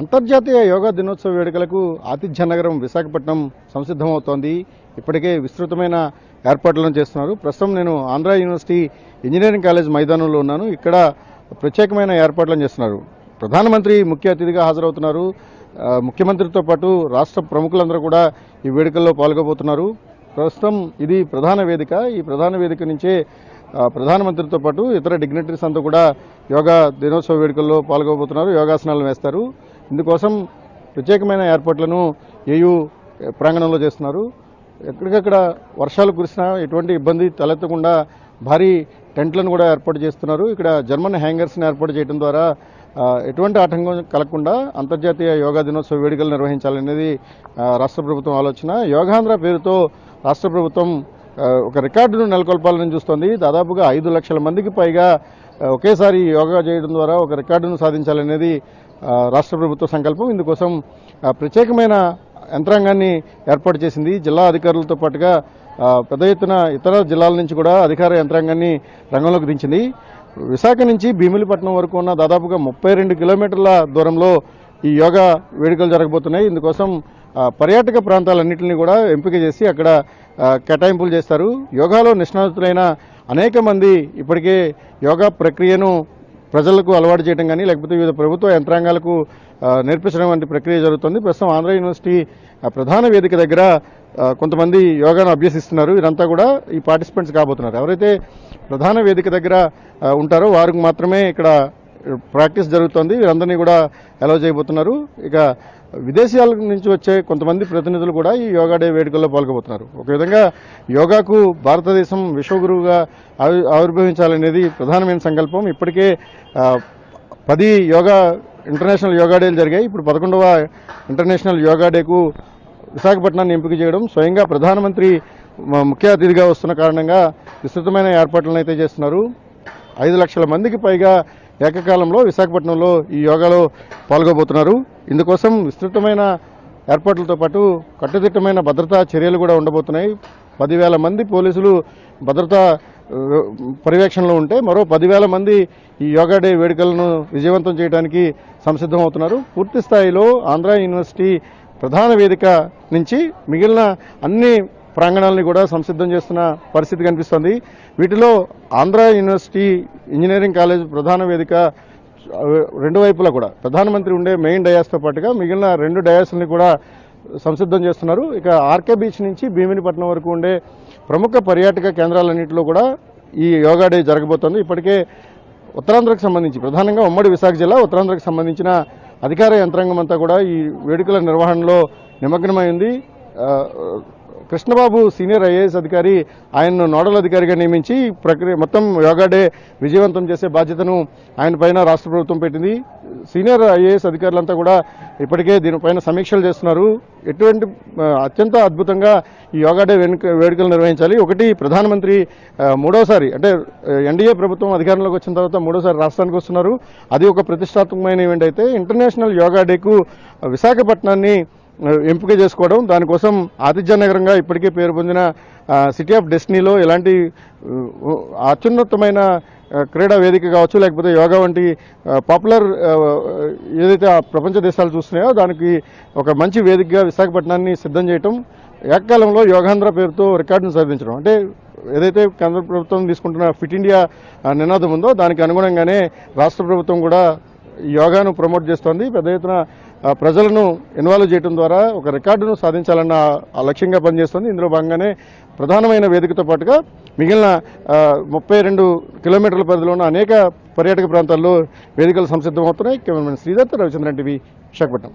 అంతర్జాతీయ యోగా దినోత్సవ వేడుకలకు ఆతిథ్య నగరం విశాఖపట్నం సంసిద్ధమవుతోంది. ఇప్పటికే విస్తృతమైన ఏర్పాట్లను చేస్తున్నారు. ప్రస్తుతం నేను ఆంధ్ర యూనివర్సిటీ ఇంజనీరింగ్ కాలేజ్ మైదానంలో ఉన్నాను. ఇక్కడ ప్రత్యేకమైన ఏర్పాట్లను చేస్తున్నారు. ప్రధానమంత్రి ముఖ్య అతిథిగా హాజరవుతున్నారు. ముఖ్యమంత్రితో పాటు రాష్ట్ర ప్రముఖులందరూ కూడా ఈ వేడుకల్లో పాల్గొబోతున్నారు. ప్రస్తుతం ఇది ప్రధాన వేదిక. ఈ ప్రధాన వేదిక నుంచే ప్రధానమంత్రితో పాటు ఇతర డిగ్నిటరీస్ అంతా కూడా యోగా దినోత్సవ వేడుకల్లో పాల్గొబోతున్నారు. యోగాసనాలు వేస్తారు. ఇందుకోసం ప్రత్యేకమైన ఏర్పాట్లను ఏయూ ప్రాంగణంలో చేస్తున్నారు. ఎక్కడికక్కడ వర్షాలు కురిసినా ఎటువంటి ఇబ్బంది తలెత్తకుండా భారీ టెంట్లను కూడా ఏర్పాటు చేస్తున్నారు. ఇక్కడ జర్మన్ హ్యాంగర్స్ని ఏర్పాటు చేయడం ద్వారా ఎటువంటి ఆటంకం కలగకుండా అంతర్జాతీయ యోగా దినోత్సవ వేడుకలు నిర్వహించాలనేది రాష్ట్ర ప్రభుత్వం ఆలోచన. యోగాంధ్ర పేరుతో రాష్ట్ర ప్రభుత్వం ఒక రికార్డును నెలకొల్పాలని చూస్తోంది. దాదాపుగా 5 లక్షల మందికి పైగా ఒకేసారి యోగా చేయడం ద్వారా ఒక రికార్డును సాధించాలనేది రాష్ట్ర ప్రభుత్వ సంకల్పం. ఇందుకోసం ప్రత్యేకమైన యంత్రాంగాన్ని ఏర్పాటు చేసింది. జిల్లా అధికారులతో పాటుగా పెద్ద ఎత్తున ఇతర జిల్లాల నుంచి కూడా అధికార యంత్రాంగాన్ని రంగంలోకి దించింది. విశాఖ నుంచి భీమిలిపట్నం వరకు ఉన్న దాదాపుగా 32 కిలోమీటర్ల దూరంలో ఈ యోగా వేడుకలు జరగబోతున్నాయి. ఇందుకోసం పర్యాటక ప్రాంతాలన్నింటినీ కూడా ఎంపిక చేసి అక్కడ కేటాయింపులు చేస్తారు. యోగాలో నిష్ణాతులైన అనేక మంది ఇప్పటికే యోగా ప్రక్రియను ప్రజలకు అలవాటు చేయడం కానీ లేకపోతే వివిధ ప్రభుత్వ యంత్రాంగాలకు నేర్పించడం వంటి ప్రక్రియ జరుగుతుంది. ప్రస్తుతం ఆంధ్ర యూనివర్సిటీ ప్రధాన వేదిక దగ్గర కొంతమంది యోగాను అభ్యసిస్తున్నారు. వీరంతా కూడా ఈ పార్టిసిపెంట్స్ కాబోతున్నారు. ఎవరైతే ప్రధాన వేదిక దగ్గర ఉంటారో వారికి మాత్రమే ఇక్కడ ప్రాక్టీస్ జరుగుతోంది. వీరందరినీ కూడా అలౌ చేయబోతున్నారు. ఇక విదేశాల నుంచి వచ్చే కొంతమంది ప్రతినిధులు కూడా ఈ యోగా డే వేడుకల్లో పాల్గొబోతున్నారు. ఒక విధంగా యోగాకు భారతదేశం విశ్వగురువుగా ఆవిర్భవించాలనేది ప్రధానమైన సంకల్పం. ఇప్పటికే 10 ఇంటర్నేషనల్ యోగా డేలు జరిగాయి. ఇప్పుడు 11వ ఇంటర్నేషనల్ యోగా డేకు విశాఖపట్నాన్ని ఎంపిక చేయడం స్వయంగా ప్రధానమంత్రి ముఖ్య అతిథిగా వస్తున్న కారణంగా విస్తృతమైన ఏర్పాట్లను అయితే చేస్తున్నారు. 5 లక్షల మందికి పైగా ఏకకాలంలో విశాఖపట్నంలో ఈ యోగాలో పాల్గొబోతున్నారు. ఇందుకోసం విస్తృతమైన ఏర్పాట్లతో పాటు కట్టుదిట్టమైన భద్రతా చర్యలు కూడా ఉండబోతున్నాయి. 10,000 మంది పోలీసులు భద్రతా పర్యవేక్షణలో ఉంటే మరో 10,000 మంది ఈ యోగా డే వేడుకలను విజయవంతం చేయడానికి సంసిద్ధమవుతున్నారు. పూర్తి స్థాయిలో ఆంధ్ర యూనివర్సిటీ ప్రధాన వేదిక నుంచి మిగిలిన అన్ని ప్రాంగణాలని కూడా సంసిద్ధం చేస్తున్న పరిస్థితి కనిపిస్తోంది. వీటిలో ఆంధ్ర యూనివర్సిటీ ఇంజనీరింగ్ కాలేజ్ ప్రధాన వేదిక రెండు వైపులా కూడా ప్రధానమంత్రి ఉండే మెయిన్ డయాస్తో పాటుగా మిగిలిన 2 డయాస్ని కూడా సంసిద్ధం చేస్తున్నారు. ఇక ఆర్కే బీచ్ నుంచి భీమినిపట్నం వరకు ఉండే ప్రముఖ పర్యాటక కేంద్రాలన్నింటిలో కూడా ఈ యోగా డే జరగబోతోంది. ఇప్పటికే ఉత్తరాంధ్రకు సంబంధించి ప్రధానంగా ఉమ్మడి విశాఖ జిల్లా ఉత్తరాంధ్రకు సంబంధించిన అధికార యంత్రాంగం అంతా కూడా ఈ వేడుకల నిర్వహణలో నిమగ్నమైంది. కృష్ణబాబు సీనియర్ ఐఏఎస్ అధికారి ఆయన్ను నోడల్ అధికారిగా నియమించి ప్రక్రియ మొత్తం యోగా డే విజయవంతం చేసే బాధ్యతను ఆయన పైన రాష్ట్ర ప్రభుత్వం పెట్టింది. సీనియర్ ఐఏఎస్ అధికారులంతా కూడా ఇప్పటికే దీనిపైన సమీక్షలు చేస్తున్నారు. ఎటువంటి అత్యంత అద్భుతంగా ఈ యోగా డే వేడుకలు నిర్వహించాలి. ఒకటి ప్రధానమంత్రి 3వసారి అంటే ఎన్డీఏ ప్రభుత్వం అధికారంలోకి వచ్చిన తర్వాత 3వసారి రాష్ట్రానికి వస్తున్నారు. అది ఒక ప్రతిష్టాత్మకమైన ఈవెంట్ అయితే ఇంటర్నేషనల్ యోగా డేకు విశాఖపట్నాన్ని ఎంపిక చేసుకోవడం, దానికోసం ఆతిథ్య నగరంగా ఇప్పటికే పేరు పొందిన సిటీ ఆఫ్ డెస్టినీలో ఇలాంటి అత్యున్నతమైన క్రీడా వేదిక కావచ్చు లేకపోతే యోగా వంటి పాపులర్ ఏదైతే ప్రపంచ దేశాలు చూస్తున్నాయో దానికి ఒక మంచి వేదికగా విశాఖపట్నాన్ని సిద్ధం చేయటం, ఏకకాలంలో యోగాంధ్ర పేరుతో రికార్డును సాధించడం, అంటే ఏదైతే కేంద్ర ప్రభుత్వం తీసుకుంటున్న ఫిట్ ఇండియా నినాదం ఉందో దానికి అనుగుణంగానే రాష్ట్ర ప్రభుత్వం కూడా యోగాను ప్రమోట్ చేస్తోంది. పెద్ద ఎత్తున ప్రజలను ఇన్వాల్వ్ చేయడం ద్వారా ఒక రికార్డును సాధించాలన్న లక్ష్యంగా పనిచేస్తుంది. ఇందులో భాగంగానే ప్రధానమైన వేదికతో పాటుగా మిగిలిన 32 కిలోమీటర్ల పరిధిలో ఉన్న అనేక పర్యాటక ప్రాంతాల్లో వేదికలు సంసిద్ధమవుతున్నాయి. Cameraman Sridhar, Ravichandran TV, Visakhapatnam.